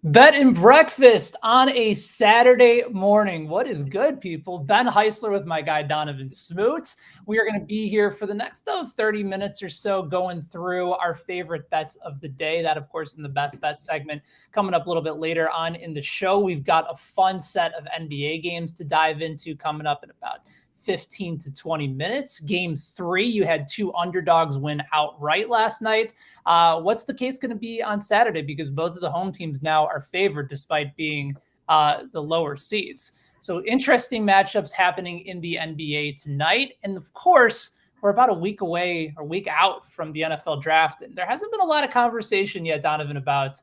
Bet and breakfast on a Saturday morning. What is good, people? Ben Heisler with my guy Donovan Smoot. We are going to be here for the next 30 minutes or so going through our favorite bets of the day. That, of course, in the best bet segment coming up a little bit later on in the show. We've got a fun set of NBA games to dive into coming up in about 15 to 20 minutes. Game 3, you had two underdogs win outright last night. What's the case going to be on Saturday? Because both of the home teams now are favored despite being the lower seeds. So interesting matchups happening in the NBA tonight. And of course, we're about a week away or week out from the NFL draft. And there hasn't been a lot of conversation yet, Donovan, about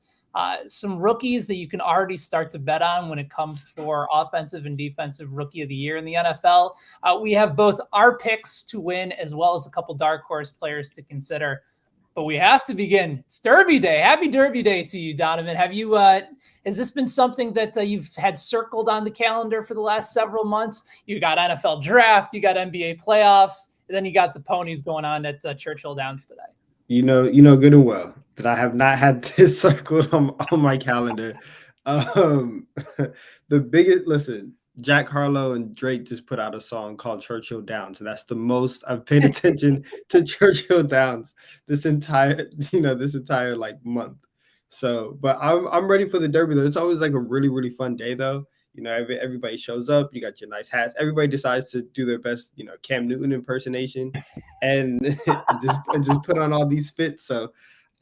some rookies that you can already start to bet on when it comes for offensive and defensive rookie of the year in the NFL. We have both our picks to win as well as a couple dark horse players to consider. But we have to begin. It's Derby Day. Happy Derby Day to you, Donovan. Have you? Has this been something that you've had circled on the calendar for the last several months? You got NFL draft, you got NBA playoffs, and then you got the ponies going on at Churchill Downs today. You know good and well that I have not had this circled on my calendar. The biggest listen, Jack Harlow and Drake just put out a song called Churchill Downs, and that's the most I've paid attention to Churchill Downs this entire like month. So, but I'm ready for the Derby though. It's always like a really fun day though. Everybody shows up. You got your nice hats. Everybody decides to do their best, Cam Newton impersonation, and just put on all these fits. So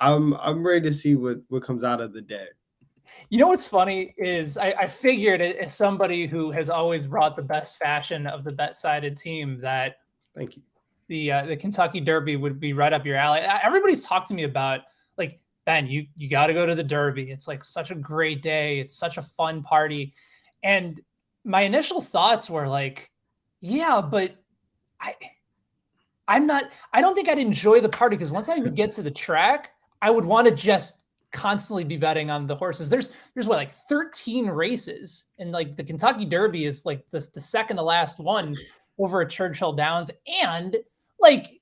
I'm ready to see what comes out of the day. You know what's funny is I figured as somebody who has always brought the best fashion of the BetSided team that thank you. The Kentucky Derby would be right up your alley. Everybody's talked to me about like, Ben, you got to go to the Derby. It's like such a great day. It's such a fun party. And my initial thoughts were like, yeah, but I don't think I'd enjoy the party because once I would get to the track, I would want to just constantly be betting on the horses. There's what, like 13 races, and like the Kentucky Derby is like the second to last one over at Churchill Downs. And like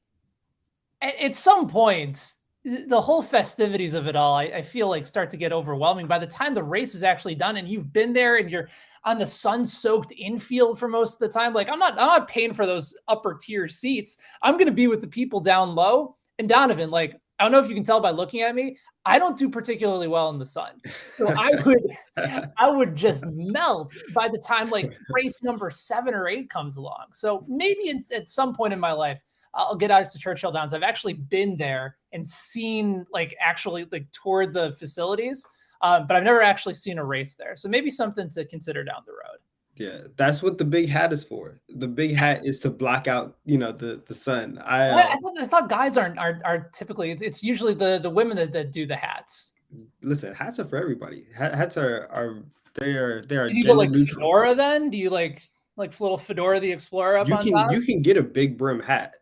at some point, the whole festivities of it all, I feel like start to get overwhelming by the time the race is actually done and you've been there and you're on the sun-soaked infield for most of the time. Like I'm not paying for those upper tier seats. I'm going to be with the people down low. And Donovan, like, I don't know if you can tell by looking at me, I don't do particularly well in the sun. So I would just melt by the time like race number 7 or 8 comes along. So maybe at some point in my life, I'll get out to Churchill Downs. I've actually been there and seen actually toured the facilities, but I've never actually seen a race there. So maybe something to consider down the road. Yeah, that's what the big hat is for. The big hat is to block out, the sun. I thought guys are typically it's usually the women that do the hats. Listen, hats are for everybody. Hats are they are Do you gender go like neutral. fedora then? Do you like little Fedora the Explorer up on top? You can get a big brim hat.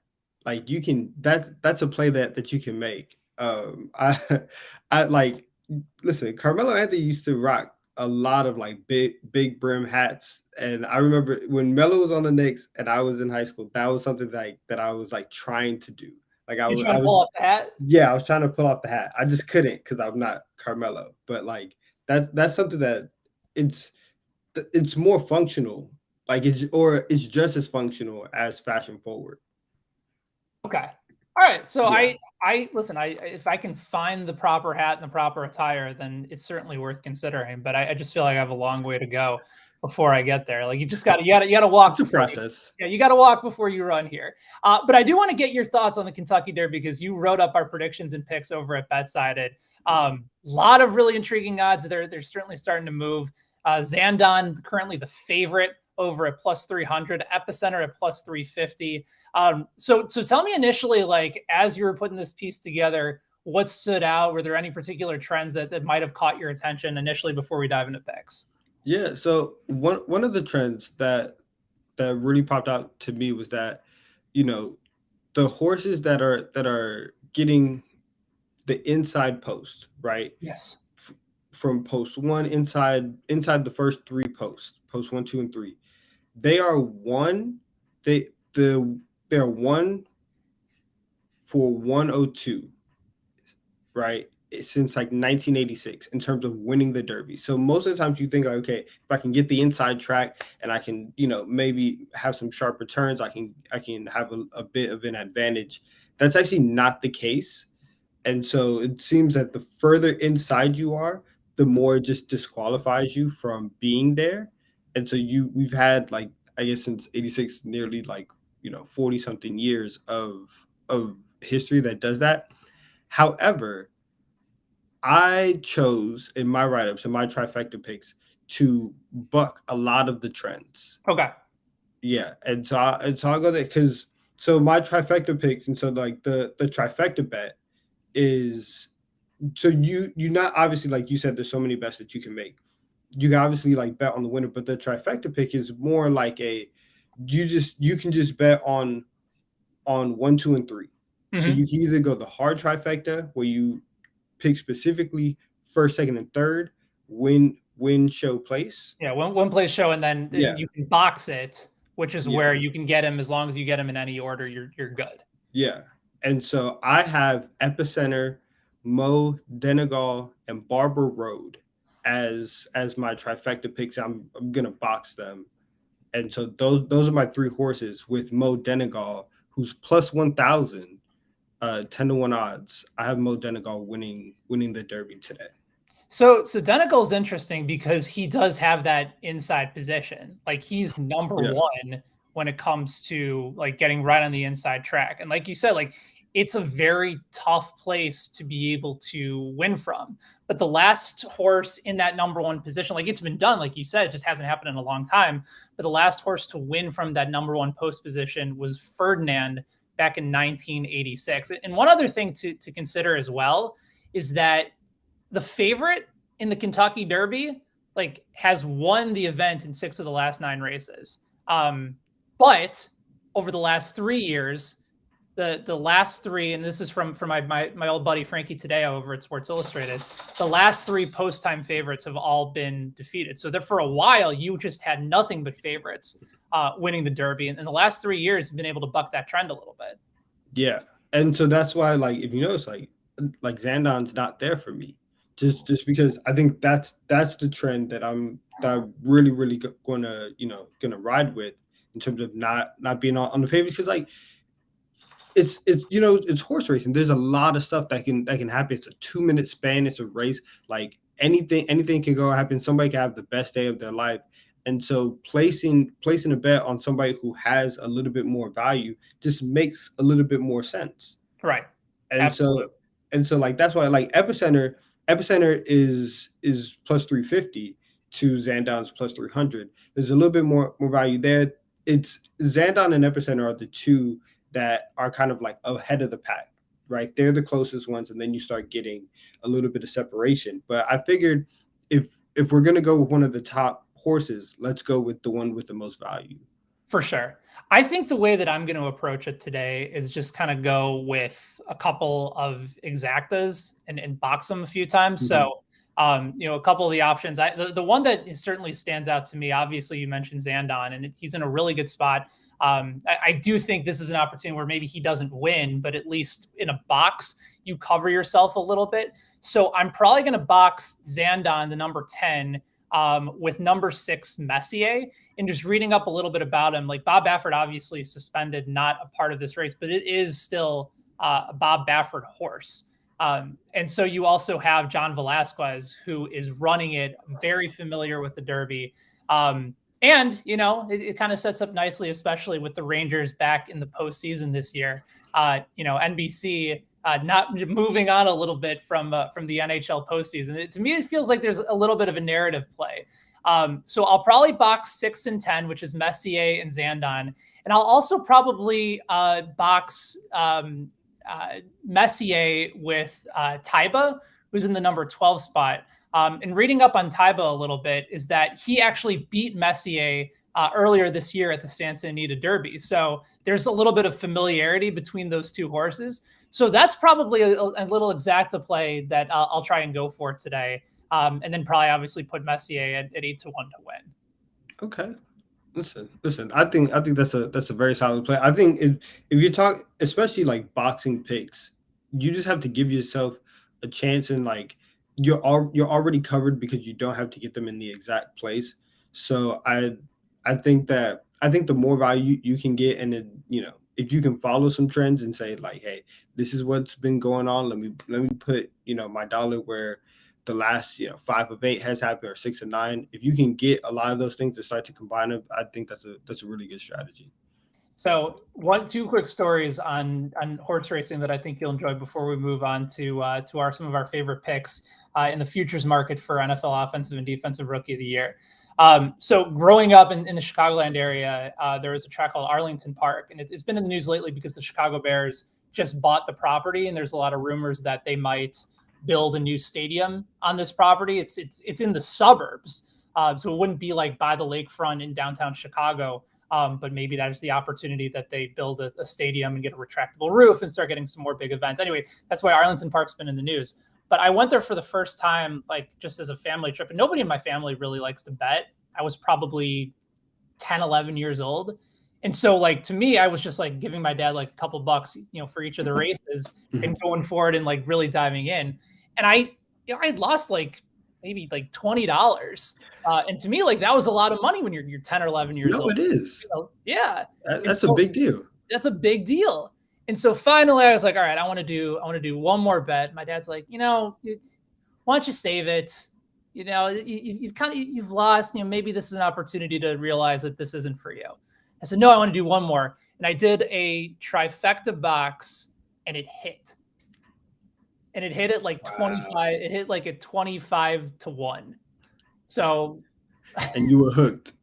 Like you can that's a play that you can make. I like listen, Carmelo Anthony used to rock a lot of like big brim hats. And I remember when Melo was on the Knicks and I was in high school, that was something that I was like trying to do. Like I was trying to pull off the hat? Yeah, I was trying to pull off the hat. I just couldn't because I'm not Carmelo. But like that's something that it's more functional. Like it's just as functional as fashion forward. Okay. All right. So Yeah. I listen, if I can find the proper hat and the proper attire, then it's certainly worth considering. But I just feel like I have a long way to go before I get there. Like you gotta walk. It's a process. You gotta walk before you run here. But I do want to get your thoughts on the Kentucky Derby because you wrote up our predictions and picks over at BetSided. A lot of really intriguing odds. They're certainly starting to move. Zandon currently the favorite over at plus 300, Epicenter at plus 350. So tell me initially, like as you were putting this piece together, what stood out? Were there any particular trends that might have caught your attention initially before we dive into picks? Yeah. So one of the trends that really popped out to me was that, the horses that are getting the inside post, right? Yes. From post 1 inside the first 3 posts, post 1, 2, and 3. They're one for 102, right? since like 1986 in terms of winning the Derby. So most of the times you think like, okay, if I can get the inside track and I can, maybe have some sharp returns, I can have a bit of an advantage. That's actually not the case. And so it seems that the further inside you are, the more it just disqualifies you from being there. And so we've had like, I guess since 86, nearly like, 40 something years of history that does that. However, I chose in my write-ups and my trifecta picks to buck a lot of the trends. Okay. Yeah, and so I'll go there because so my trifecta picks, and so like the trifecta bet is, so you not obviously, like you said, there's so many bets that you can make. You can obviously like bet on the winner, but the trifecta pick is more like you can just bet on one, two, and three. So Hmm. you can either go the hard trifecta where you pick specifically first, second, and third, win, show, place. Yeah, one place show, and then Yeah, you can box it, which is yeah, where you can get him as long as you get him in any order. You're good. yeah. And so I have Epicenter, Mo, Denegal, and Barber Road as my trifecta picks. I'm gonna box them. And so those are my three horses with Mo Denegal, who's plus 1,000, 10 to 1 odds. I have Mo Denegal winning the Derby today. So Denigal is interesting because he does have that inside position. Like he's number Yeah. one when it comes to like getting right on the inside track. And like you said, like it's a very tough place to be able to win from. But the last horse in that number one position, like it's been done, like you said, it just hasn't happened in a long time. But the last horse to win from that number one post position was Ferdinand back in 1986. And one other thing to consider as well is that the favorite in the Kentucky Derby like has won the event in 6 of the last 9 races. But over the last 3 years, the last 3, and this is from my old buddy Frankie Tadeo over at Sports Illustrated, the last 3 post time favorites have all been defeated. So that for a while you just had nothing but favorites winning the Derby, and in the last 3 years, have been able to buck that trend a little bit. Yeah. And so that's why, like, if you notice, like Zandon's not there for me. Just because I think that's the trend that I'm really, really gonna ride with in terms of not being on the favorite, because like it's horse racing. There's a lot of stuff that can happen. It's a 2 minute span. It's a race. Like anything can go happen. Somebody can have the best day of their life. And so placing a bet on somebody who has a little bit more value just makes a little bit more sense. Right. And so Absolutely. and so like that's why like epicenter is plus 350 to Zandon's plus 300. There's a little bit more value there. It's Zandon and epicenter are the two that are kind of like ahead of the pack, right? They're the closest ones, and then you start getting a little bit of separation. But I figured if we're gonna go with one of the top horses, let's go with the one with the most value. For sure. I think the way that I'm going to approach it today is just kind of go with a couple of exactas and box them a few times. Mhm. So, a couple of the options. The one that certainly stands out to me, obviously, you mentioned Zandon, and he's in a really good spot. I do think this is an opportunity where maybe he doesn't win, but at least in a box, you cover yourself a little bit. So I'm probably going to box Zandon, the number 10, with number 6, Messier. And just reading up a little bit about him, like Bob Baffert obviously suspended, not a part of this race, but it is still a Bob Baffert horse. And so you also have John Velasquez, who is running it, very familiar with the Derby. And, it kind of sets up nicely, especially with the Rangers back in the postseason this year. NBC not moving on a little bit from the NHL postseason. To me, it feels like there's a little bit of a narrative play. So I'll probably box 6 and 10, which is Messier and Zandon. And I'll also probably box Messier with Taiba, who's in the number 12 spot. And reading up on Taiba a little bit is that he actually beat Messier earlier this year at the Santa Anita Derby. So there's a little bit of familiarity between those two horses. So that's probably a little exacta play that I'll try and go for today. And then probably obviously put Messier at 8 to 1 to win. Okay. Listen. I think that's a very solid play. I think if you talk, especially like boxing picks, you just have to give yourself a chance in like you're already covered because you don't have to get them in the exact place. So I think the more value you can get, and then if you can follow some trends and say like, hey, this is what's been going on. Let me put my dollar where the last 5 of 8 has happened, or 6 of 9. If you can get a lot of those things and start to combine them, I think that's a really good strategy. So two quick stories on horse racing that I think you'll enjoy before we move on to our some of our favorite picks in the futures market for NFL offensive and defensive rookie of the year. So growing up in the Chicagoland area, there was a track called Arlington Park, and it's been in the news lately because the Chicago Bears just bought the property, and there's a lot of rumors that they might build a new stadium on this property. It's in the suburbs, so it wouldn't be like by the lakefront in downtown Chicago. But maybe that is the opportunity that they build a stadium and get a retractable roof and start getting some more big events. Anyway, that's why Arlington Park's been in the news. But I went there for the first time, like just as a family trip. And nobody in my family really likes to bet. I was probably 10, 11 years old. And so like to me, I was just like giving my dad like a couple bucks, for each of the races and going for it and like really diving in. And I had lost like maybe like $20. And to me, like that was a lot of money when you're 10 or 11 years No, old. it is. Yeah. That's a big deal. That's a big deal. And so finally I was like, all right, I want to do one more bet. My dad's like, why don't you save it? You've lost, maybe this is an opportunity to realize that this isn't for you. I said, no, I want to do one more. And I did a trifecta box and it hit. And it hit at like 25. It hit like at 25-1. So, and you were hooked.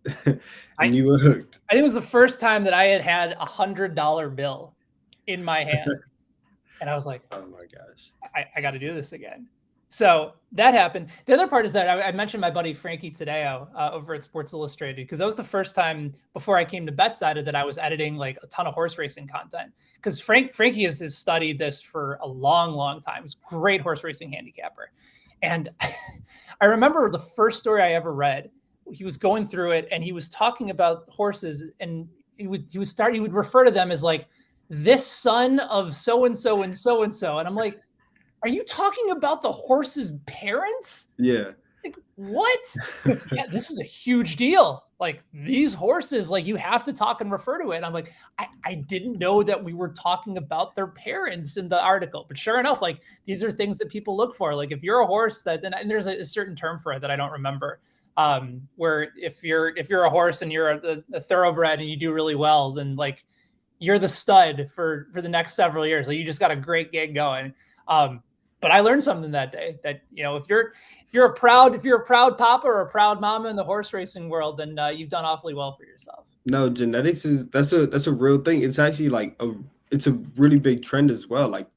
You were hooked. I think it was the first time that I had $100 bill in my hand, and I was like, "Oh my gosh, I got to do this again." So that happened. The other part is that I mentioned my buddy Frankie Tadeo over at Sports Illustrated, because that was the first time before I came to BetSided that I was editing like a ton of horse racing content. Because Frankie has studied this for a long, long time. He's a great horse racing handicapper. And I remember the first story I ever read, he was going through it and he was talking about horses, and he would refer to them as like this son of so-and-so and so-and-so. And I'm like, are you talking about the horse's parents? Yeah. Like, what? Yeah, this is a huge deal. Like these horses, like you have to talk and refer to it. And I'm like, I didn't know that we were talking about their parents in the article. But sure enough, like these are things that people look for. Like if you're a horse and there's a certain term for it that I don't remember. Where if you're a horse and you're a thoroughbred and you do really well, then like you're the stud for the next several years. Like you just got a great gig going. But I learned something that day that, if you're a proud papa or a proud mama in the horse racing world, then you've done awfully well for yourself. No, genetics that's a real thing. It's actually like it's a really big trend as well. Like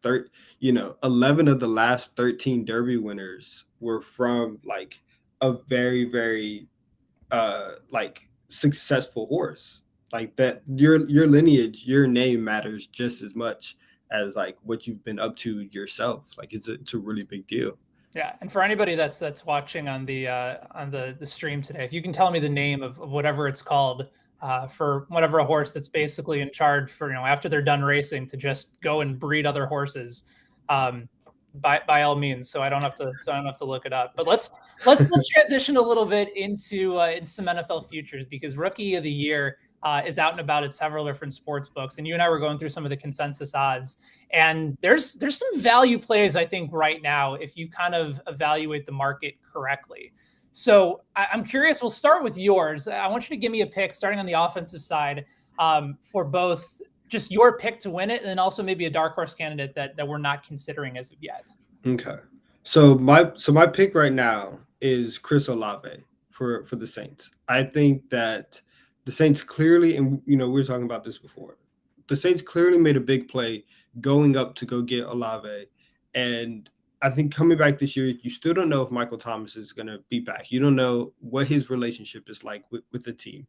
11 of the last 13 Derby winners were from like a very, very like successful horse. Like that your lineage, your name matters just as much as like what you've been up to yourself. Like it's a really big deal. Yeah, and for anybody that's watching on the stream today, if you can tell me the name of whatever it's called for whatever a horse that's basically in charge for after they're done racing to just go and breed other horses, by all means. So I don't have to look it up. But let's transition a little bit into some NFL futures, because Rookie of the Year is out and about at several different sports books, and you and I were going through some of the consensus odds, and there's some value plays I think right now if you kind of evaluate the market correctly. So I'm curious. We'll start with yours. I want you to give me a pick starting on the offensive side for both just your pick to win it, and then also maybe a dark horse candidate that we're not considering as of yet. Okay. So my pick right now is Chris Olave for the Saints. I think that the Saints clearly, and we were talking about this before, the Saints clearly made a big play going up to go get Olave. And I think coming back this year, you still don't know if Michael Thomas is going to be back. You don't know what his relationship is like with the team.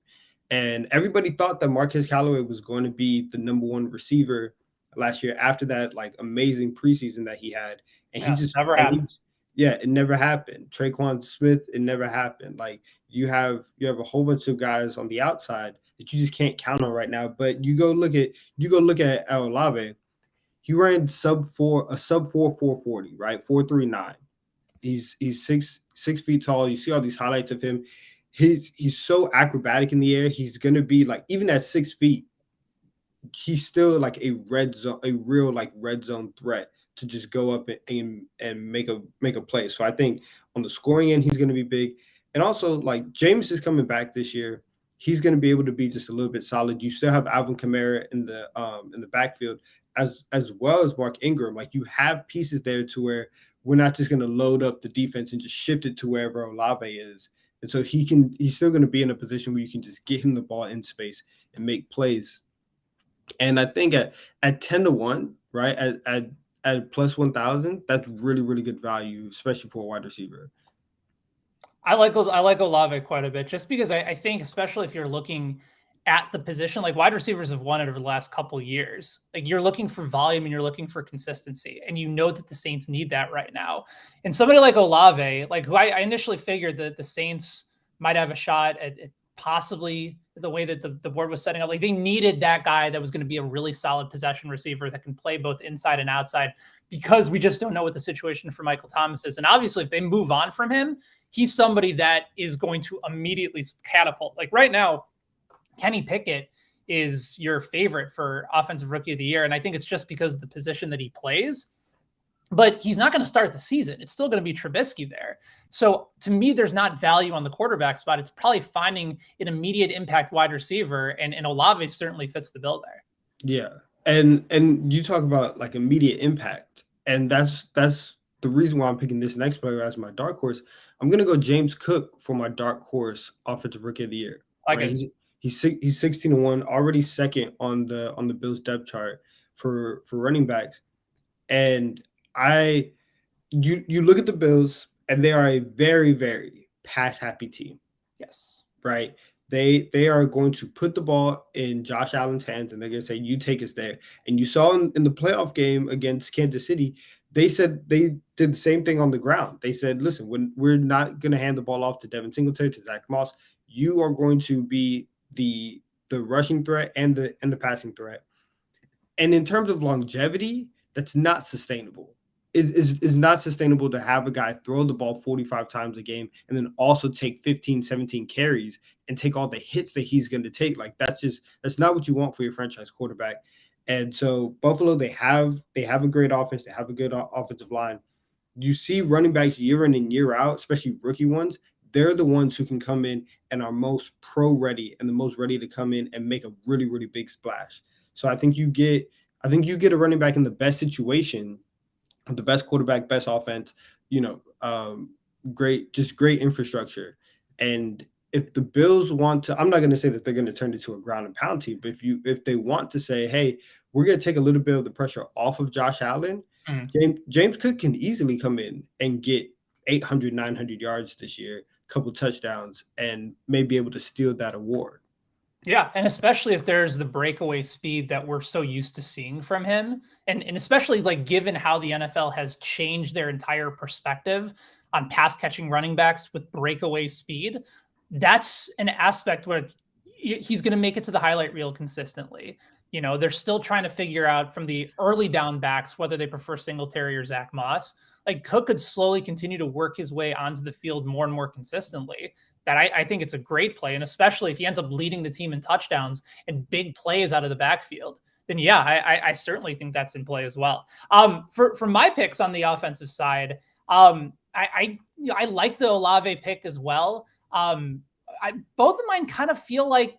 And everybody thought that Marquez Callaway was going to be the number one receiver last year after that like amazing preseason that he had. And he just never happened. It never happened. Traquan Smith, it never happened. Like you have a whole bunch of guys on the outside that you just can't count on right now. But you go look at Olave. He ran sub 4.40, right? 4.39. He's 6 feet tall. You see all these highlights of him. He's so acrobatic in the air. He's gonna be like, even at 6 feet, he's still like a red zone, a real like red zone threat to just go up and make a play. So I think on the scoring end, he's going to be big, and also like James is coming back this year. He's going to be able to be just a little bit solid. You still have Alvin Kamara in the backfield as well as Mark Ingram. Like you have pieces there to where we're not just going to load up the defense and just shift it to wherever Olave is. And so he's still going to be in a position where you can just get him the ball in space and make plays. And I think at 10 to 1, right? At plus 1,000, that's really, really good value, especially for a wide receiver. I like Olave quite a bit, just because I think, especially if you're looking at the position, like wide receivers have won it over the last couple of years. Like you're looking for volume and you're looking for consistency, and you know that the Saints need that right now. And somebody like Olave, like who I initially figured that the Saints might have a shot at possibly the way that the board was setting up. Like they needed that guy that was going to be a really solid possession receiver that can play both inside and outside, because we just don't know what the situation for Michael Thomas is. And obviously, if they move on from him, he's somebody that is going to immediately catapult. Like right now, Kenny Pickett is your favorite for offensive rookie of the year. And I think it's just because of the position that he plays, but he's not going to start the season. It's still going to be Trubisky there. So to me, there's not value on the quarterback spot. It's probably finding an immediate impact wide receiver, and Olave certainly fits the bill there. Yeah. And you talk about like immediate impact. And that's the reason why I'm picking this next player as my dark horse. I'm gonna go James Cook for my dark horse offensive rookie of the year. Like Right. He's 16 to 1, already second on the Bills depth chart for running backs. And you look at the Bills, and they are a very, very pass happy team. Yes. Right. They are going to put the ball in Josh Allen's hands, and they're going to say, "You take us there." And you saw in the playoff game against Kansas City, they said they did the same thing on the ground. They said, "Listen, when we're not going to hand the ball off to Devin Singletary, to Zach Moss, you are going to be the rushing threat and the passing threat." And in terms of longevity, that's not sustainable. It is not sustainable to have a guy throw the ball 45 times a game and then also take 15, 17 carries and take all the hits that he's going to take. Like that's not what you want for your franchise quarterback. And so Buffalo, they have a great offense. They have a good offensive line. You see running backs year in and year out, especially rookie ones. They're the ones who can come in and are most pro ready and the most ready to come in and make a really, really big splash. So I think you get a running back in the best situation, the best quarterback, best offense, great infrastructure. And if the Bills want to, I'm not going to say that they're going to turn it to a ground and pound team, but if they want to say, hey, we're going to take a little bit of the pressure off of Josh Allen, James Cook can easily come in and get 800, 900 yards this year, a couple touchdowns, and may be able to steal that award. Yeah, and especially if there's the breakaway speed that we're so used to seeing from him, and especially like given how the NFL has changed their entire perspective on pass catching running backs with breakaway speed, that's an aspect where he's going to make it to the highlight reel consistently. They're still trying to figure out from the early down backs whether they prefer Singletary or Zach Moss. Like Cook could slowly continue to work his way onto the field more and more consistently. That I think it's a great play. And especially if he ends up leading the team in touchdowns and big plays out of the backfield, then yeah, I certainly think that's in play as well. For my picks on the offensive side, I like the Olave pick as well. Both of mine kind of feel like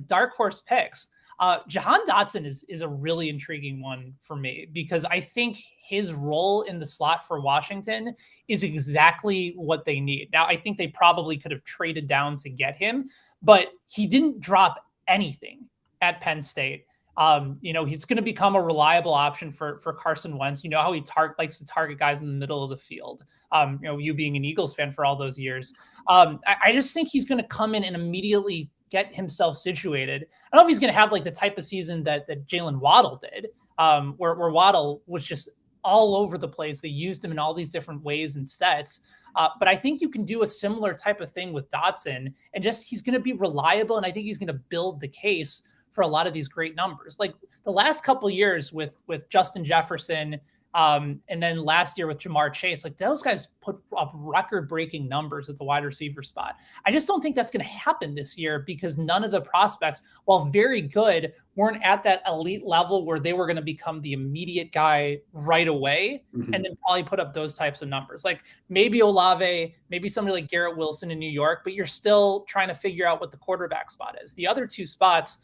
dark horse picks. Jahan Dotson is a really intriguing one for me, because I think his role in the slot for Washington is exactly what they need. Now, I think they probably could have traded down to get him, but he didn't drop anything at Penn State. He's going to become a reliable option for Carson Wentz. You know how he likes to target guys in the middle of the field. You being an Eagles fan for all those years. I just think he's going to come in and immediately get himself situated. I don't know if he's going to have like the type of season that Jalen Waddle did, where Waddle was just all over the place. They used him in all these different ways and sets. But I think you can do a similar type of thing with Dotson, and just he's going to be reliable, and I think he's going to build the case for a lot of these great numbers. Like the last couple of years with Justin Jefferson, and then last year with Jamar Chase, like those guys put up record-breaking numbers at the wide receiver spot. I just don't think that's going to happen this year because none of the prospects, while very good, weren't at that elite level where they were going to become the immediate guy right away and then probably put up those types of numbers. Like maybe Olave, maybe somebody like Garrett Wilson in New York, but you're still trying to figure out what the quarterback spot is. The other two spots,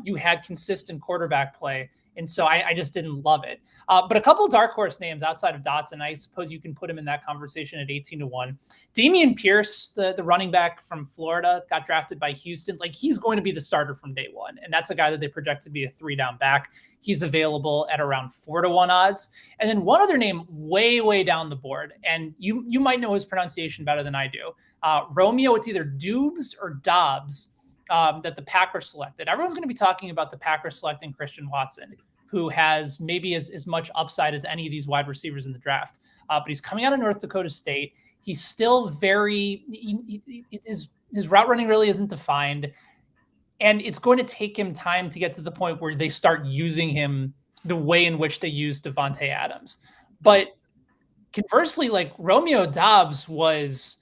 you had consistent quarterback play. And so I just didn't love it. But a couple of dark horse names outside of Dotson, I suppose you can put him in that conversation at 18-1. Dameon Pierce, the running back from Florida, got drafted by Houston. Like he's going to be the starter from day one. And that's a guy that they project to be a 3-down back. He's available at around 4-1 odds. And then one other name way, way down the board. And you might know his pronunciation better than I do. Romeo, it's either Dubes or Dobbs. That the Packers selected. Everyone's going to be talking about the Packers selecting Christian Watson, who has maybe as much upside as any of these wide receivers in the draft. But he's coming out of North Dakota State. He's still his route running really isn't defined. And it's going to take him time to get to the point where they start using him the way in which they used Devontae Adams. But conversely, like Romeo Dobbs was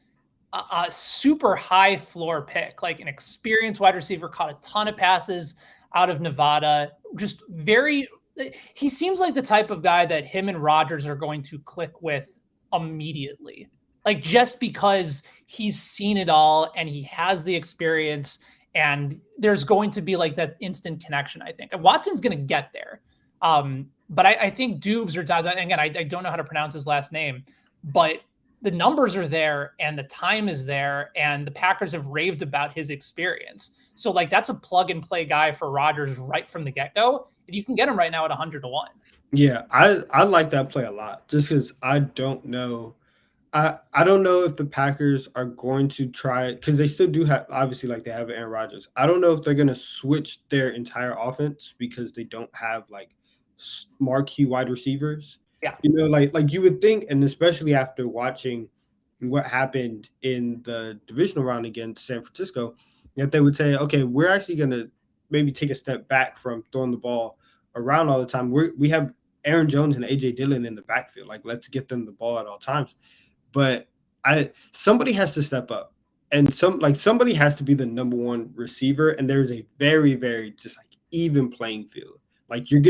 a super high floor pick, like an experienced wide receiver, caught a ton of passes out of Nevada. He seems like the type of guy that him and Rodgers are going to click with immediately. Like just because he's seen it all and he has the experience and there's going to be like that instant connection, I think. And Watson's going to get there. But I think Dubes or Dobbs, again, I don't know how to pronounce his last name, but the numbers are there and the time is there and the Packers have raved about his experience. So like that's a plug and play guy for Rodgers right from the get-go. And you can get him right now at 100-1. Yeah, I like that play a lot just because I don't know. I don't know if the Packers are going to try because they still do have obviously like they have Aaron Rodgers. I don't know if they're going to switch their entire offense because they don't have like marquee wide receivers. Yeah. Like you would think, and especially after watching what happened in the divisional round against San Francisco, that they would say, okay, we're actually going to maybe take a step back from throwing the ball around all the time. We have Aaron Jones and AJ Dillon in the backfield. Like, let's get them the ball at all times. But somebody has to step up, and somebody has to be the number one receiver. And there's a very, very just like even playing field. Like you're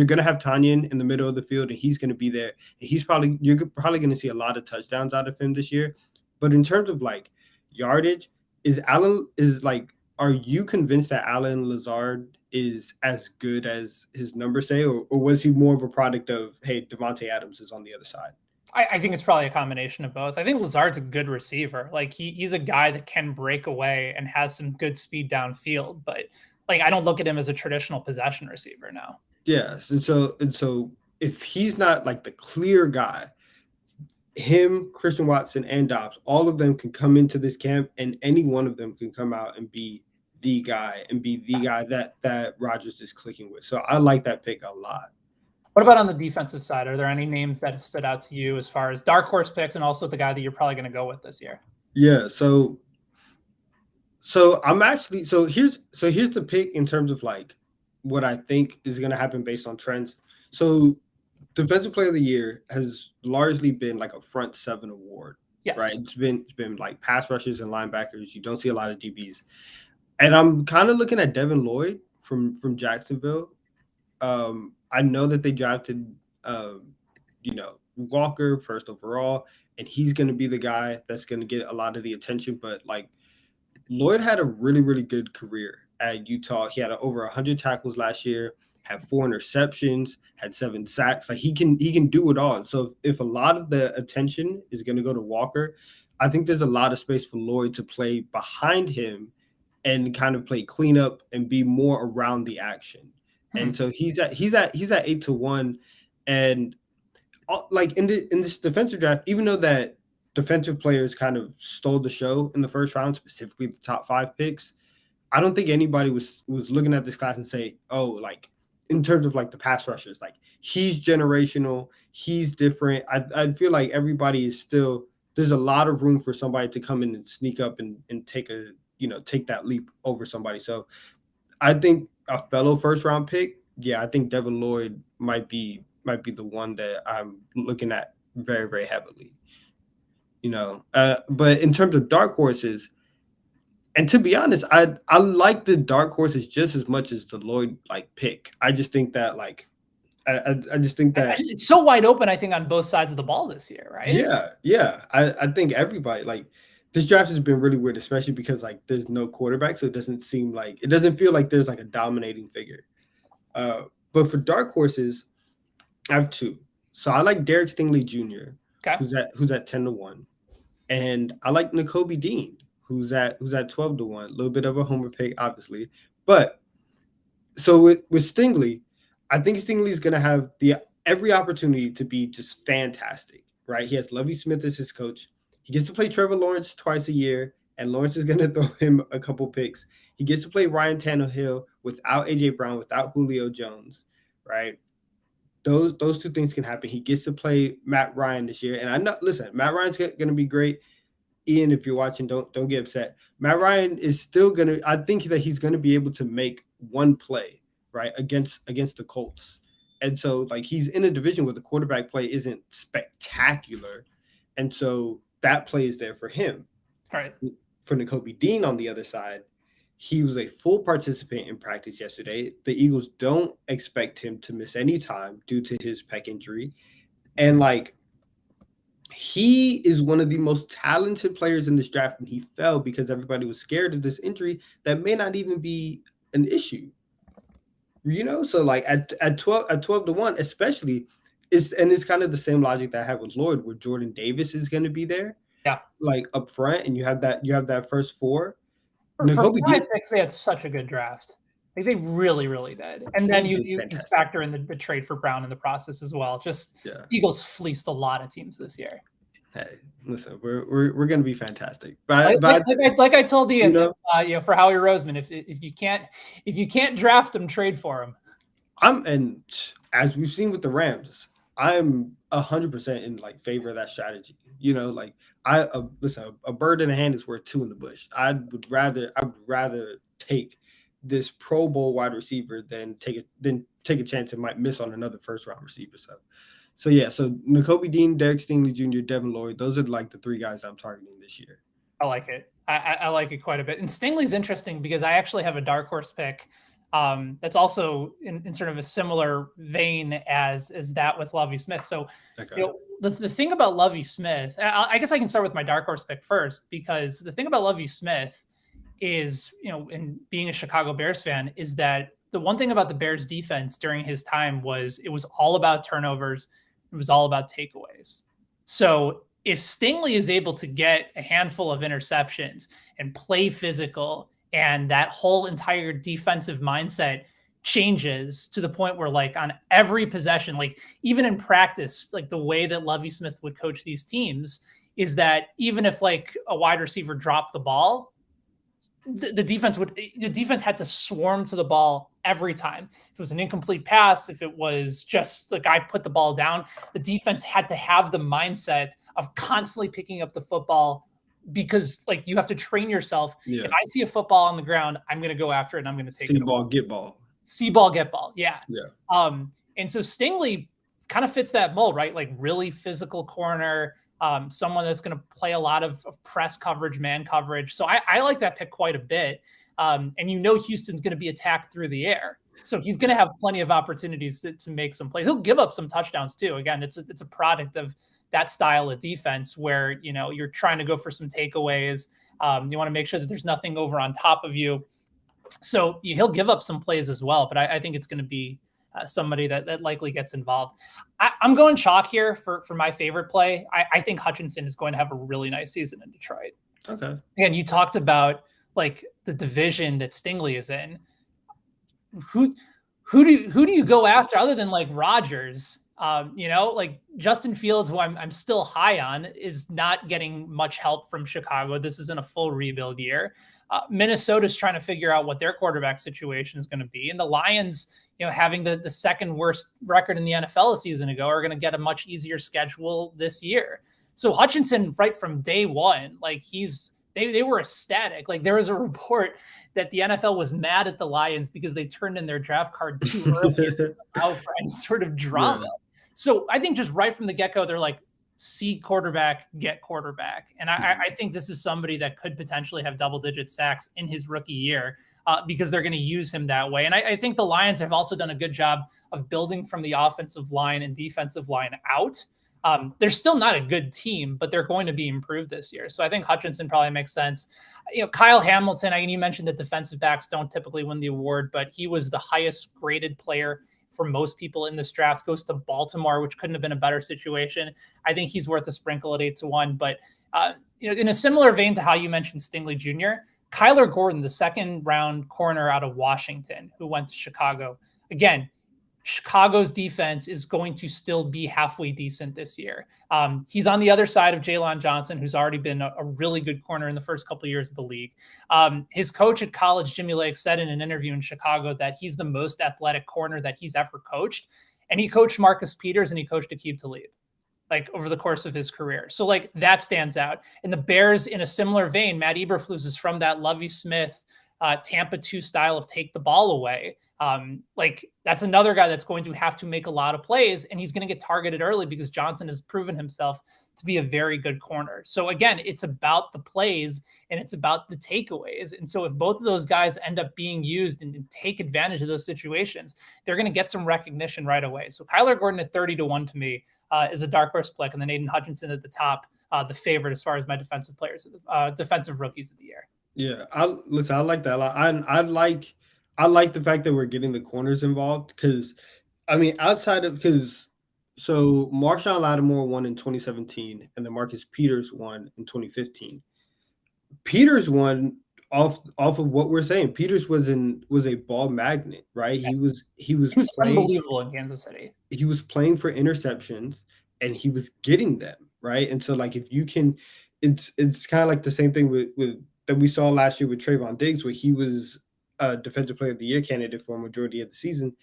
gonna have Tanyan in the middle of the field, and he's gonna be there. And you're probably gonna see a lot of touchdowns out of him this year. But in terms of like yardage, are you convinced that Allen Lazard is as good as his numbers say, or was he more of a product of hey, Devontae Adams is on the other side? I think it's probably a combination of both. I think Lazard's a good receiver. Like he's a guy that can break away and has some good speed downfield, but like I don't look at him as a traditional possession receiver now. Yes. And so if he's not like the clear guy, him, Christian Watson, and Dobbs, all of them can come into this camp and any one of them can come out and be the guy that Rodgers is clicking with. So I like that pick a lot. What about on the defensive side? Are there any names that have stood out to you as far as dark horse picks and also the guy that you're probably going to go with this year? Yeah. So here's the pick in terms of like what I think is going to happen based on trends. So defensive player of the year has largely been like a front seven award. Yes. Right. It's been like pass rushers and linebackers. You don't see a lot of DBs. And I'm kind of looking at Devin Lloyd from Jacksonville. I know that they drafted, Walker first overall, and he's going to be the guy that's going to get a lot of the attention. But like Lloyd had a really, really good career at Utah. He had over 100 tackles last year, had 4 interceptions, had 7 sacks. Like he can do it all. So if a lot of the attention is going to go to Walker, I think there's a lot of space for Lloyd to play behind him and kind of play cleanup and be more around the action. And so he's at 8-1, and like in this defensive draft, even though that defensive players kind of stole the show in the first round, specifically the top 5 picks, I don't think anybody was looking at this class and say, oh, like in terms of like the pass rushers, like he's generational, he's different. I feel like everybody is still there's a lot of room for somebody to come in and sneak up and take that leap over somebody. So I think a fellow first round pick, yeah, I think Devin Lloyd might be the one that I'm looking at very, very heavily. But in terms of dark horses, and to be honest, I like the dark horses just as much as the Lloyd pick. I just think that I just think that it's so wide open, I think, on both sides of the ball this year, right? yeah. I think everybody this draft has been really weird, especially because there's no quarterback, so it doesn't feel like there's a dominating figure. But for dark horses, I have two. So I like Derek Stingley Jr., Okay. who's at 10-1. And I like Nakobe Dean, who's at 12-1. A little bit of a homer pick, obviously. But so with Stingley, I think Stingley is gonna have every opportunity to be just fantastic, right? He has Lovie Smith as his coach. He gets to play Trevor Lawrence twice a year, and Lawrence is gonna throw him a couple picks. He gets to play Ryan Tannehill without AJ Brown, without Julio Jones, right? Those two things can happen. He gets to play Matt Ryan this year, and I know. Listen, Matt Ryan's going to be great. Ian, if you're watching, don't get upset. Matt Ryan is still going to. I think that he's going to be able to make one play right against the Colts, and so he's in a division where the quarterback play isn't spectacular, and so that play is there for him. All right. For Nakobe Dean on the other side, he was a full participant in practice yesterday. The Eagles don't expect him to miss any time due to his pec injury. And he is one of the most talented players in this draft, and he fell because everybody was scared of this injury that may not even be an issue. So at 12-1, especially, it's kind of the same logic that I have with Lloyd, where Jordan Davis is going to be there. Yeah. Up front, and you have that first four. For 5 picks, they had such a good draft. They really, really did. And then you factor in the trade for Brown in the process as well. Eagles fleeced a lot of teams this year. Hey, listen, we're going to be fantastic. But like I told Ian, for Howie Roseman, if you can't draft him, trade for him. And as we've seen with the Rams, I'm 100% in favor of that strategy. Listen, a bird in the hand is worth two in the bush. I would rather take this Pro Bowl wide receiver than take a chance it might miss on another first round receiver. So Nakobe Dean, Derek Stingley Jr., Devin Lloyd, those are the three guys I'm targeting this year. I like it. I like it quite a bit. And Stingley's interesting because I actually have a dark horse pick that's also in sort of a similar vein as that with Lovie Smith. So okay. The thing about Lovie Smith, I guess I can start with my dark horse pick first, because the thing about Lovie Smith is, in being a Chicago Bears fan, is that the one thing about the Bears defense during his time was it was all about turnovers. It was all about takeaways. So if Stingley is able to get a handful of interceptions and play physical, and that whole entire defensive mindset changes to the point where on every possession, even in practice, the way that Lovie Smith would coach these teams is that even if a wide receiver dropped the ball, the defense had to swarm to the ball every time. If it was an incomplete pass, if it was just the guy put the ball down, the defense had to have the mindset of constantly picking up the football, because you have to train yourself. Yeah. If I see a football on the ground, I'm going to go after it and I'm going to take it. See ball, get ball. See ball, get ball. Yeah. Yeah. And so Stingley kind of fits that mold, right? Really physical corner, someone that's going to play a lot of press coverage, man coverage. So I like that pick quite a bit. And Houston's going to be attacked through the air. So he's going to have plenty of opportunities to make some plays. He'll give up some touchdowns too. Again, it's a product of that style of defense where, you're trying to go for some takeaways. You want to make sure that there's nothing over on top of you. So he'll give up some plays as well, but I think it's going to be somebody that likely gets involved. I'm going chalk here for my favorite play. I think Hutchinson is going to have a really nice season in Detroit. Okay. Again, you talked about the division that Stingley is in. Who do you go after other than Rodgers? Justin Fields, who I'm still high on, is not getting much help from Chicago. This isn't a full rebuild year. Minnesota's trying to figure out what their quarterback situation is going to be. And the Lions, having the second worst record in the NFL a season ago, are going to get a much easier schedule this year. So Hutchinson, right from day one, he's they were ecstatic. Like there was a report that the NFL was mad at the Lions because they turned in their draft card too early and didn't allow for any sort of drama. Yeah. So I think just right from the get-go, they're like, see quarterback, get quarterback. And I think this is somebody that could potentially have double-digit sacks in his rookie year because they're going to use him that way. And I think the Lions have also done a good job of building from the offensive line and defensive line out. They're still not a good team, but they're going to be improved this year. So I think Hutchinson probably makes sense. Kyle Hamilton, you mentioned that defensive backs don't typically win the award, but he was the highest graded player for most people in this draft, goes to Baltimore, which couldn't have been a better situation. I think he's worth a sprinkle at 8-1. But in a similar vein to how you mentioned Stingley Jr., Kyler Gordon, the second round corner out of Washington, who went to Chicago. Again, Chicago's defense is going to still be halfway decent this year. He's on the other side of Jalen Johnson, who's already been a really good corner in the first couple of years of the league. His coach at college, Jimmy Lake, said in an interview in Chicago that he's the most athletic corner that he's ever coached. And he coached Marcus Peters and he coached Aqib Talib, like over the course of his career. So like that stands out. And the Bears, in a similar vein, Matt Eberflus is from that Lovie Smith, Tampa 2 style of take the ball away. Like that's another guy that's going to have to make a lot of plays, and he's going to get targeted early because Johnson has proven himself to be a very good corner. So again, it's about the plays and it's about the takeaways. And so if both of those guys end up being used and take advantage of those situations, they're going to get some recognition right away. So Kyler Gordon at 30-1 to me is a dark horse pick, and then Aiden Hutchinson at the top, the favorite as far as my defensive players, defensive rookies of the year. Yeah, I like that a lot. I like the fact that we're getting the corners involved because, outside of so Marshawn Lattimore won in 2017 and then Marcus Peters won in 2015. Peters won off of what we're saying. Peters was a ball magnet, right? Yes. He was playing unbelievable in Kansas City. He was playing for interceptions and he was getting them, right? And so like if you can, it's kind of like the same thing with that we saw last year with Trayvon Diggs, where he was a Defensive Player of the Year candidate for a majority of the season.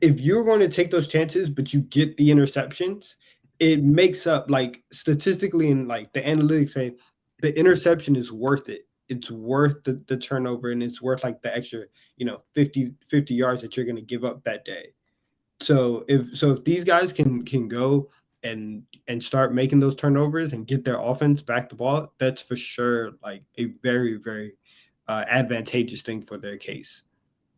If you're going to take those chances, but you get the interceptions, it makes up, like statistically, and like the analytics say, the interception is worth it. It's worth the turnover, and it's worth like the extra, 50 yards that you're going to give up that day. So if these guys can go and start making those turnovers and get their offense back the ball, that's for sure like a very, very advantageous thing for their case.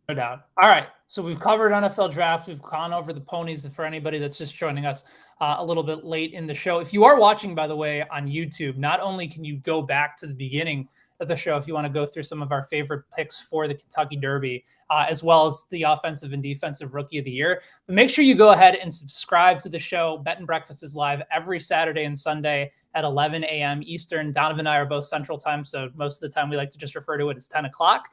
No doubt. All right. So we've covered NFL draft. We've gone over the ponies for anybody that's just joining us a little bit late in the show. If you are watching, by the way, on YouTube, not only can you go back to the beginning of the show if you want to go through some of our favorite picks for the Kentucky Derby, as well as the offensive and defensive rookie of the year. But make sure you go ahead and subscribe to the show. Bet and Breakfast is live every Saturday and Sunday at 11 a.m. Eastern. Donovan and I are both Central Time, so most of the time we like to just refer to it as 10 o'clock.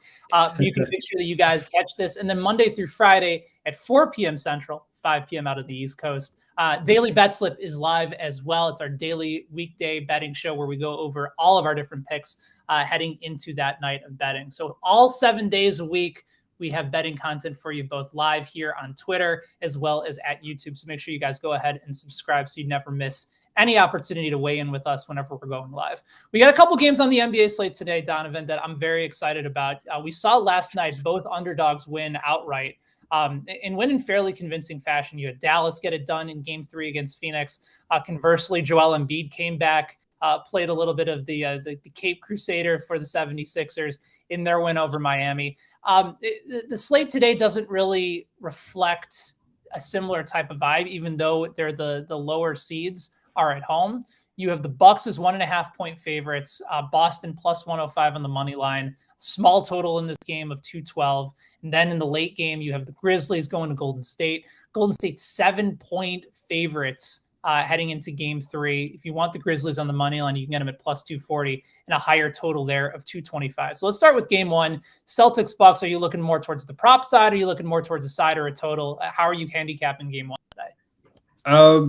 You can make sure that you guys catch this. And then Monday through Friday at 4 p.m. Central, 5 p.m. out of the East Coast. Daily Bet Slip is live as well. It's our daily weekday betting show where we go over all of our different picks heading into that night of betting. So all 7 days a week, we have betting content for you both live here on Twitter as well as at YouTube. So make sure you guys go ahead and subscribe so you never miss any opportunity to weigh in with us whenever we're going live. We got a couple games on the NBA slate today, Donovan, that I'm very excited about. We saw last night both underdogs win outright. And win in fairly convincing fashion. You had Dallas get it done in Game 3 against Phoenix. Conversely, Joel Embiid came back, played a little bit of the Cape Crusader for the 76ers in their win over Miami. The slate today doesn't really reflect a similar type of vibe, even though they're the lower seeds are at home. You have the Bucks as 1.5-point favorites, Boston plus 105 on the money line, small total in this game of 212. And then in the late game, you have the Grizzlies going to Golden State. Golden State 7-point favorites heading into Game 3. If you want the Grizzlies on the money line, you can get them at plus 240 and a higher total there of 225. So let's start with Game 1. Celtics Bucks. Are you looking more towards the prop side? Or are you looking more towards a side or a total? How are you handicapping Game 1 today?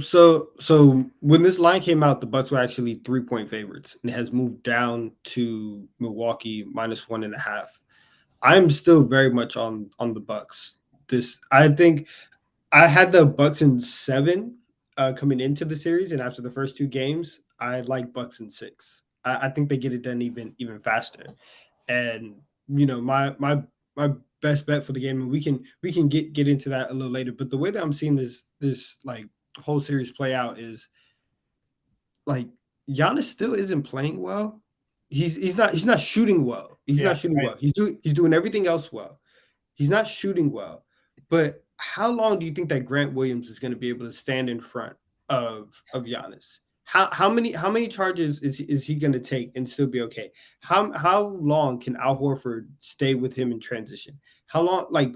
So when this line came out, the Bucks were actually 3-point favorites, and it has moved down to Milwaukee minus 1.5. I'm still very much on the Bucks. I think I had the Bucks in 7 coming into the series, and after the first 2 games, I like Bucks in 6. I think they get it done even faster. And my best bet for the game, and we can get into that a little later. But the way that I'm seeing this like whole series play out is like Giannis still isn't playing well. He's not shooting well. He's Yeah, not shooting right. well. He's doing everything else well. He's not shooting well. But how long do you think that Grant Williams is going to be able to stand in front of Giannis? How many charges is he going to take and still be okay? How long can Al Horford stay with him in transition? How long, like,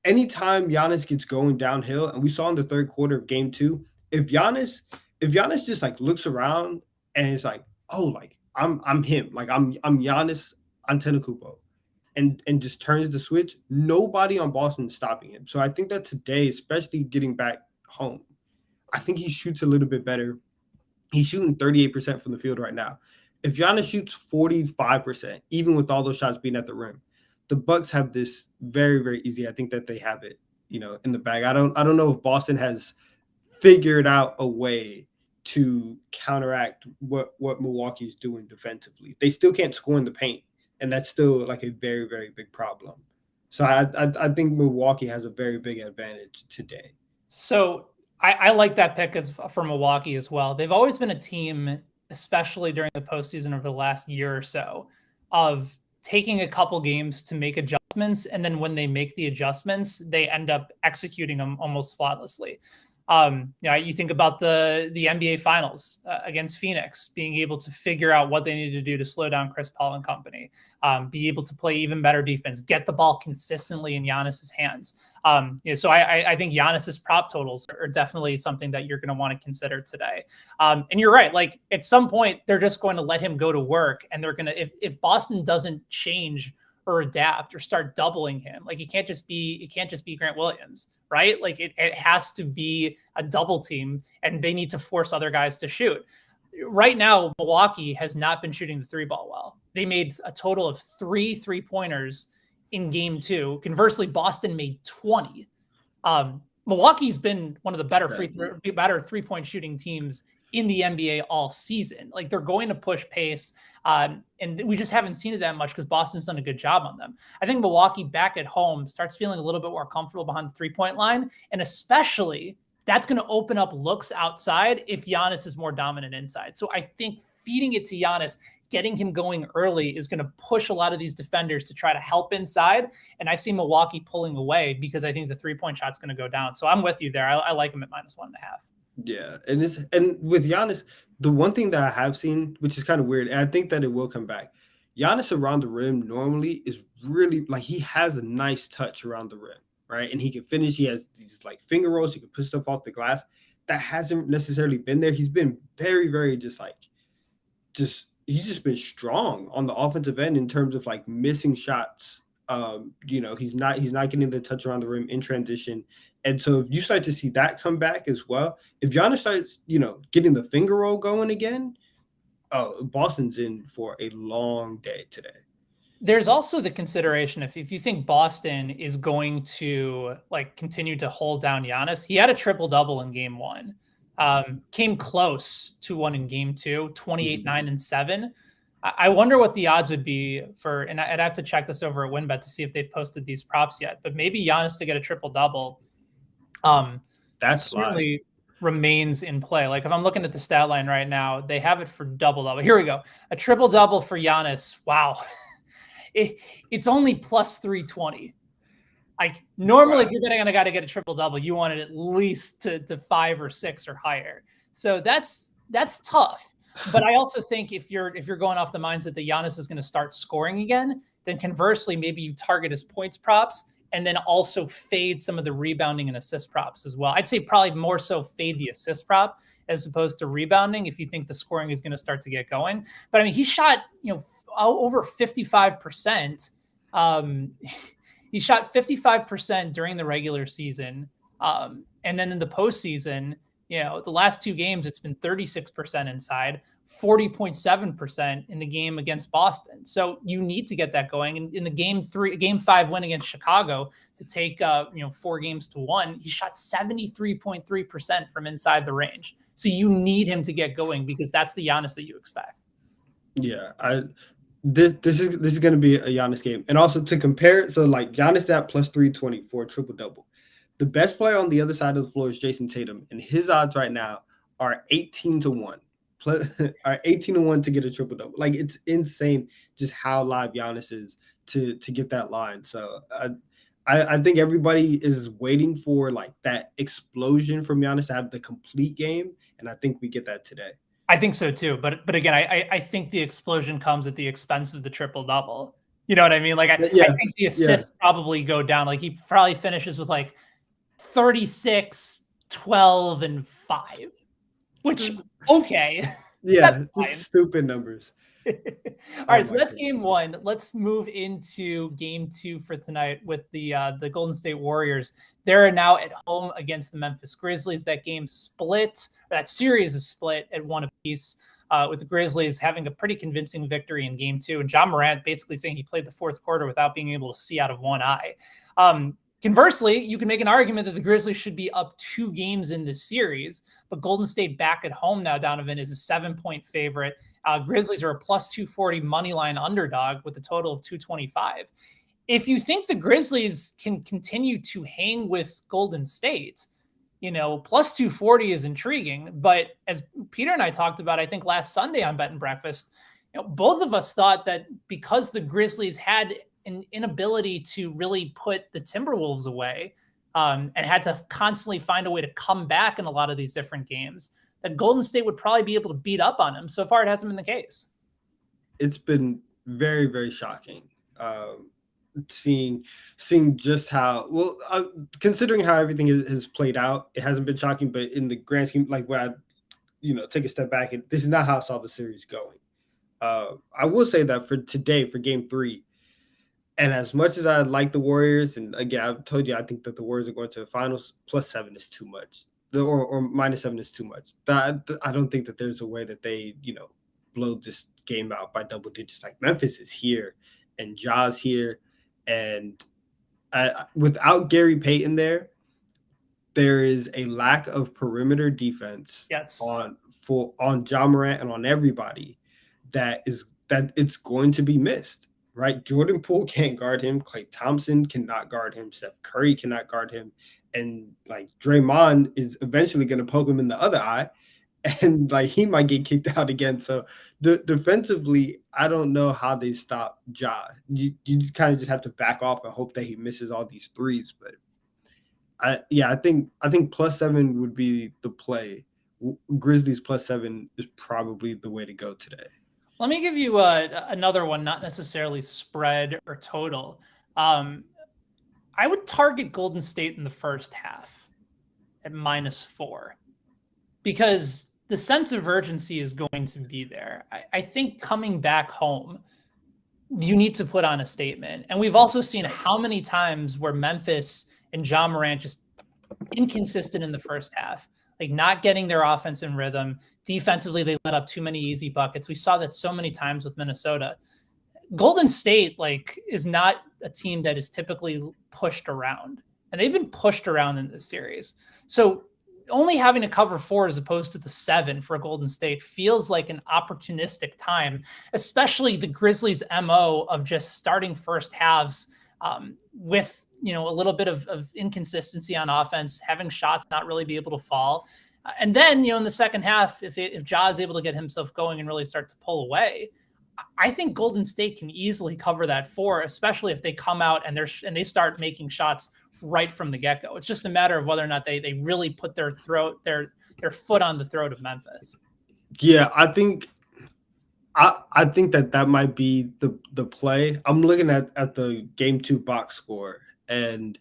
anytime Giannis gets going downhill, and we saw in the third quarter of game two, if Giannis if Giannis just like looks around and it's like, oh, like I'm him, like I'm Giannis Antetokounmpo, and just turns the switch, nobody on Boston is stopping him. So I think that today, especially getting back home, I think he shoots a little bit better. He's shooting 38% from the field right now. If Giannis shoots 45%, even with all those shots being at the rim, the Bucks have this very, very easy. I think that they have it, in the bag. I don't know if Boston has figured out a way to counteract what Milwaukee's doing defensively. They still can't score in the paint, and that's still like a very, very big problem. So I think Milwaukee has a very big advantage today. So I like that pick for Milwaukee as well. They've always been a team, especially during the postseason over the last year or so, of taking a couple games to make adjustments. And then when they make the adjustments, they end up executing them almost flawlessly. You think about the NBA Finals against Phoenix, being able to figure out what they need to do to slow down Chris Paul and company, be able to play even better defense, get the ball consistently in Giannis's hands. So I think Giannis's prop totals are definitely something that you're going to want to consider today. And you're right. Like at some point, they're just going to let him go to work, and they're going to if Boston doesn't change or adapt or start doubling him. Like it can't just be Grant Williams, right? Like it has to be a double team, and they need to force other guys to shoot. Right now, Milwaukee has not been shooting the three ball well. They made a total of 3 3-pointers in game two. Conversely, Boston made 20. Milwaukee's been one of the better better 3-point shooting teams in the NBA all season. Like they're going to push pace. And we just haven't seen it that much because Boston's done a good job on them. I think Milwaukee back at home starts feeling a little bit more comfortable behind the 3-point line. And especially that's going to open up looks outside if Giannis is more dominant inside. So I think feeding it to Giannis, getting him going early is going to push a lot of these defenders to try to help inside. And I see Milwaukee pulling away because I think the 3-point shot's going to go down. So I'm with you there. I like him at -1.5. Yeah, and with Giannis, the one thing that I have seen, which is kind of weird, and I think that it will come back, Giannis around the rim normally is really like he has a nice touch around the rim, right? And he can finish. He has these like finger rolls. He can push stuff off the glass. That hasn't necessarily been there. He's been very, very he's just been strong on the offensive end in terms of like missing shots. He's not getting the touch around the rim in transition. And so if you start to see that come back as well, if Giannis starts, getting the finger roll going again, Boston's in for a long day today. There's also the consideration if you think Boston is going to like continue to hold down Giannis. He had a triple-double in game one. Came close to one in game two, 28, 9, and 7. I wonder what the odds would be for, and I'd have to check this over at WinBet to see if they've posted these props yet, but maybe Giannis to get a triple-double That's certainly remains in play. Like if I'm looking at the stat line right now, they have it for double-double. Here we go. A triple-double for Giannis. Wow. It's only +320. Like normally, if you're betting on a guy to get a triple-double, you want it at least to 5 or 6 or higher. So that's tough. But I also think if you're going off the mindset that Giannis is going to start scoring again, then conversely, maybe you target his points props and then also fade some of the rebounding and assist props as well. I'd say probably more so fade the assist prop as opposed to rebounding if you think the scoring is going to start to get going. But I mean, he shot, over 55%. He shot 55% during the regular season. And then in the postseason, the last 2 games, it's been 36% inside, 40.7% in the game against Boston. So you need to get that going. And in the game 5 win against Chicago to take, 4 games to 1, he shot 73.3% from inside the range. So you need him to get going because that's the Giannis that you expect. Yeah, this is going to be a Giannis game, and also to compare, so like Giannis at plus 320 for a triple double. The best player on the other side of the floor is Jason Tatum, and his odds right now are 18-1. Are 18-1 to get a triple double. Like it's insane just how live Giannis is to get that line. So I think everybody is waiting for like that explosion from Giannis to have the complete game, and I think we get that today. I think so too, but again, I think the explosion comes at the expense of the triple double. You know what I mean? Like I Yeah, think the yeah, assists probably go down. Like he probably finishes with like 36, 12, and 5, which just, okay, yeah, that's just fine. stupid numbers. All Oh right, so my that's goodness. game one. Let's move into game two for tonight with the Golden State Warriors. They're now at home against the Memphis Grizzlies. That game split. That series is split at one apiece. With the Grizzlies having a pretty convincing victory in game two, and John Morant basically saying he played the fourth quarter without being able to see out of one eye. Conversely, you can make an argument that the Grizzlies should be up 2 games in this series, but Golden State back at home now, Donovan, is a 7-point favorite. Grizzlies are a plus 240 money line underdog with a total of 225. If you think the Grizzlies can continue to hang with Golden State, plus 240 is intriguing. But as Peter and I talked about, I think last Sunday on Bet and Breakfast, both of us thought that because the Grizzlies had an inability to really put the Timberwolves away and had to constantly find a way to come back in a lot of these different games, that Golden State would probably be able to beat up on him. So far, it hasn't been the case. It's been very, very shocking. Seeing just how well, considering how everything has played out, it hasn't been shocking. But in the grand scheme, like when I, take a step back, and this is not how I saw the series going. I will say that for today, for Game 3, and as much as I like the Warriors, and again, I've told you I think that the Warriors are going to the finals. +7 is too much. Or -7 is too much. I don't think that there's a way that they blow this game out by double digits. Like Memphis is here, and Ja's here, and without Gary Payton there is a lack of perimeter defense Yes. on Ja Morant and on everybody that it's going to be missed. Right, Jordan Poole can't guard him. Klay Thompson cannot guard him. Steph Curry cannot guard him, and like Draymond is eventually going to poke him in the other eye, and like he might get kicked out again. So defensively, I don't know how they stop Ja. You just kind of just have to back off and hope that he misses all these threes. But I think +7 would be the play. Grizzlies +7 is probably the way to go today. Let me give you another one, not necessarily spread or total. I would target Golden State in the first half at -4 because the sense of urgency is going to be there. I think coming back home, you need to put on a statement. And we've also seen how many times where Memphis and John Morant just inconsistent in the first half, like not getting their offense in rhythm. Defensively, they let up too many easy buckets. We saw that so many times with Minnesota. Golden State, is not a team that is typically pushed around, and they've been pushed around in this series. So only having to cover 4 as opposed to the 7 for Golden State feels like an opportunistic time, especially the Grizzlies' MO of just starting first halves with a little bit of inconsistency on offense, having shots not really be able to fall. And then, in the second half, if Ja is able to get himself going and really start to pull away, I think Golden State can easily cover that 4, especially if they come out and they start making shots right from the get-go. It's just a matter of whether or not they really put their foot on the throat of Memphis. Yeah, I think that might be the play. I'm looking at the Game 2 box score, and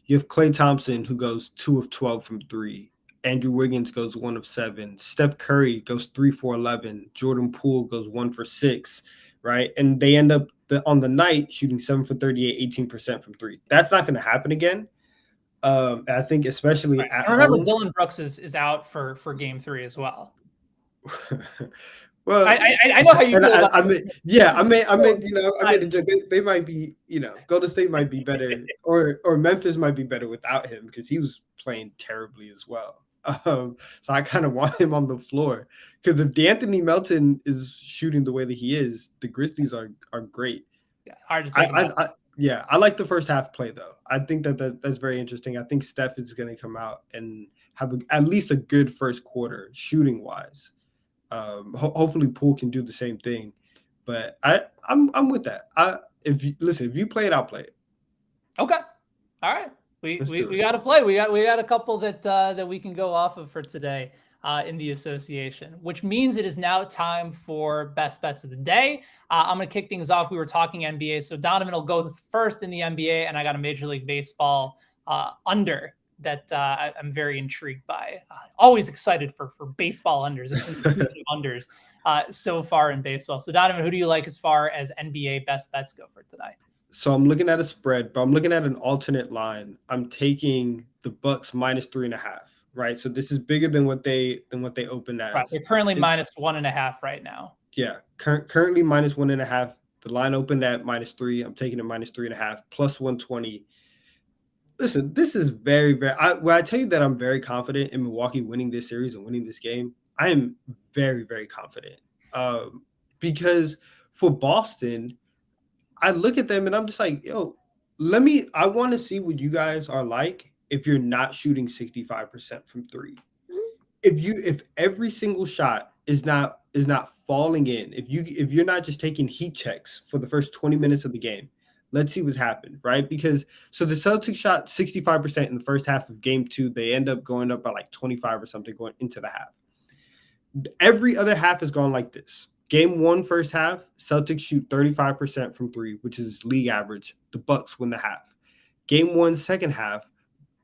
you have Klay Thompson, who goes 2 of 12 from 3. Andrew Wiggins goes 1 of 7. Steph Curry goes 3 for 11. Jordan Poole goes 1 for 6, right? And they end up on the night shooting 7 for 38, 18% from 3. That's not going to happen again. I think especially at remember, home. Dylan Brooks is out for Game 3 as well. Well, I know how you feel about I mean, the joke. They might be, Golden State might be better, or Memphis might be better without him because he was playing terribly as well. So I kind of want him on the floor because if D'Anthony Melton is shooting the way that he is, the Grizzlies are great. Yeah, hard to I, take him out. yeah, I like the first half play though. I think that's very interesting. I think Steph is going to come out and have at least a good first quarter shooting wise. Hopefully Poole can do the same thing, but I'm with that. If you play it, I'll play it. Okay, all right. Let's do We it. got to play. We got a couple that we can go off of for today in the association, which means it is now time for best bets of the day. I'm going to kick things off. We were talking NBA, so Donovan will go first in the NBA, and I got a Major League Baseball under that I'm very intrigued by. Always excited for baseball unders and unders so far in baseball. So Donovan, who do you like as far as NBA best bets go for today? So I'm looking at a spread, but I'm looking at an alternate line. I'm taking the Bucks minus 3.5. Right. So this is bigger than what they opened as. Right. They're currently minus 1.5 right now. Yeah. Currently minus 1.5. The line opened at -3. I'm taking it minus 3.5 plus 120. Listen, this is very, very. When I tell you that I'm very confident in Milwaukee winning this series and winning this game, I am very, very confident. Because for Boston, I look at them and I'm just like, yo, I want to see what you guys are like if you're not shooting 65% from three. If every single shot is not falling in, if you're not just taking heat checks for the first 20 minutes of the game, let's see what's happened, right? Because so the Celtics shot 65% in the first half of game 2. They end up going up by like 25 or something going into the half. Every other half has gone like this. Game 1 first half, Celtics shoot 35% from three, which is league average. The Bucks win the half. Game 1 second half,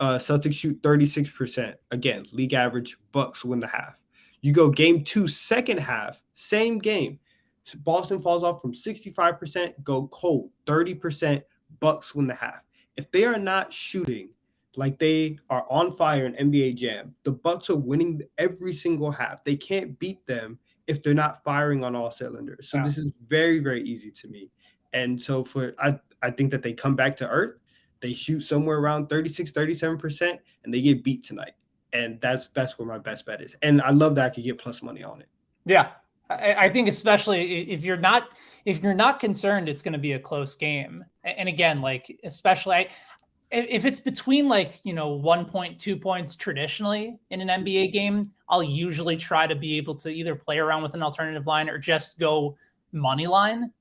Celtics shoot 36%. Again, league average, Bucks win the half. You go game 2 second half, same game. Boston falls off from 65%, go cold, 30%, Bucks win the half. If they are not shooting like they are on fire in NBA Jam, the Bucks are winning every single half. They can't beat them if they're not firing on all cylinders. So This is very, very easy to me. And so I think that they come back to earth. They shoot somewhere around 36, 37%, and they get beat tonight. And that's where my best bet is. And I love that I could get plus money on it. Yeah. I think especially if you're not concerned, it's going to be a close game. And again, like especially if it's between 1 point, 2 points traditionally in an NBA game, I'll usually try to be able to either play around with an alternative line or just go money line.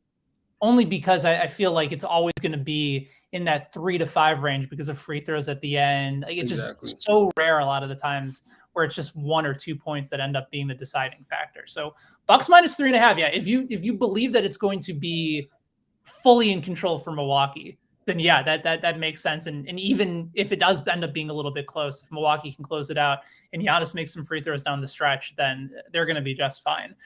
Only because I feel like it's always going to be in that 3 to 5 range because of free throws at the end. Like it's just so rare a lot of the times where it's just 1 or 2 points that end up being the deciding factor. So Bucks minus 3.5. Yeah, if you believe that it's going to be fully in control for Milwaukee, then yeah, that makes sense. And even if it does end up being a little bit close, if Milwaukee can close it out and Giannis makes some free throws down the stretch, then they're going to be just fine.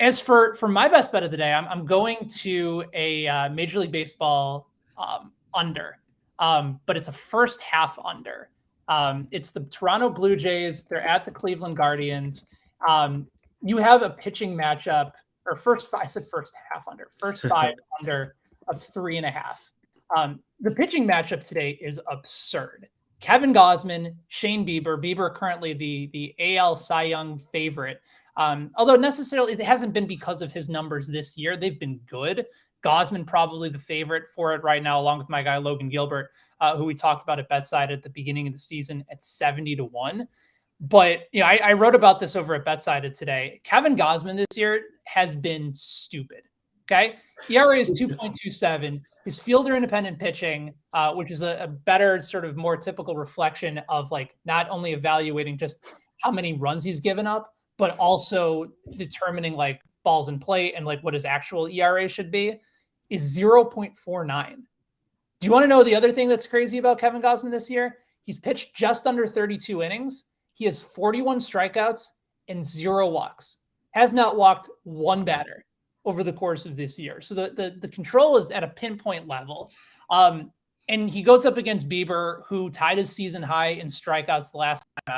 As for my best bet of the day, I'm going to a Major League Baseball under, but it's a first half under. It's the Toronto Blue Jays. They're at the Cleveland Guardians. You have a pitching matchup, or I said first half under, first 5 under of 3.5. The pitching matchup today is absurd. Kevin Gausman, Shane Bieber. Bieber currently the AL Cy Young favorite. Although necessarily it hasn't been because of his numbers this year. They've been good. Gausman probably the favorite for it right now, along with my guy Logan Gilbert, who we talked about at BetSided at the beginning of the season at 70-1. But I wrote about this over at BetSided today. Kevin Gausman this year has been stupid. Okay, ERA is 2.27. His fielder independent pitching, which is a better sort of more typical reflection of like not only evaluating just how many runs he's given up, but also determining like balls in play and like what his actual ERA should be, is 0.49. Do you want to know the other thing that's crazy about Kevin Gausman this year? He's pitched just under 32 innings. He has 41 strikeouts and 0 walks. Has not walked one batter over the course of this year. So the control is at a pinpoint level. And he goes up against Bieber, who tied his season high in strikeouts the last time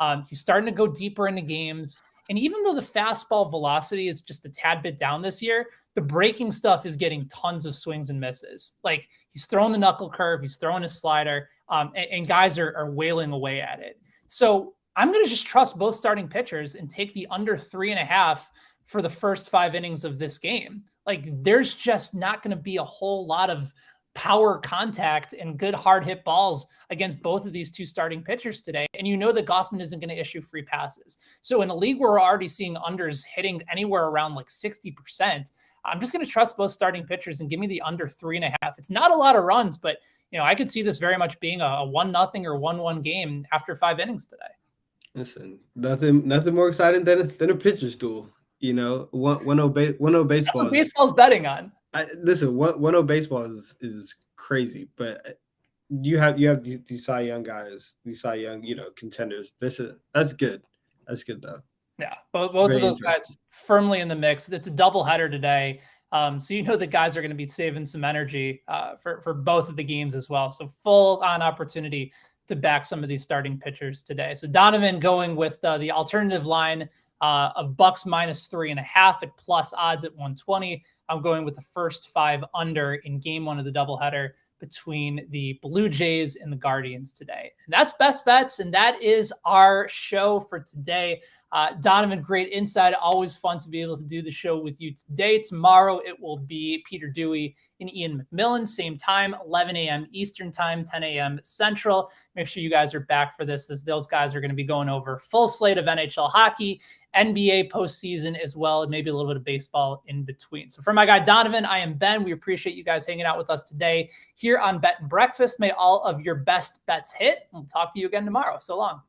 out. He's starting to go deeper into games. And even though the fastball velocity is just a tad bit down this year, the breaking stuff is getting tons of swings and misses. Like he's throwing the knuckle curve, he's throwing his slider, and guys are wailing away at it. So I'm going to just trust both starting pitchers and take the under 3.5 for the first 5 innings of this game. Like, there's just not going to be a whole lot of power contact and good hard hit balls against both of these two starting pitchers today. And you know that Gossman isn't going to issue free passes. So in a league where we're already seeing unders hitting anywhere around like 60%, I'm just going to trust both starting pitchers and give me the under 3.5. It's not a lot of runs, but I could see this very much being a 1-0 or 1-1 game after 5 innings today. Listen, nothing more exciting than a pitcher's duel. 1-0 baseball. That's what baseball's betting on. Listen, 1-0 baseball is crazy, but you have these Cy Young guys, these Cy Young contenders. That's good. That's good though. Yeah, both of those guys firmly in the mix. It's a doubleheader today, so the guys are going to be saving some energy for both of the games as well. So full on opportunity to back some of these starting pitchers today. So Donovan going with the alternative line of Bucks minus 3.5 at plus odds at 120. I'm going with the first 5 under in game 1 of the doubleheader between the Blue Jays and the Guardians today. And that's Best Bets, and that is our show for today. Donovan, great insight. Always fun to be able to do the show with you today. Tomorrow it will be Peter Dewey and Ian McMillan, same time, 11 a.m. Eastern time, 10 a.m. Central. Make sure you guys are back for this, as those guys are going to be going over full slate of NHL hockey, NBA postseason as well, and maybe a little bit of baseball in between. So for my guy Donovan, I am Ben. We appreciate you guys hanging out with us today here on Bet and Breakfast. May all of your best bets hit. We'll talk to you again tomorrow. So long.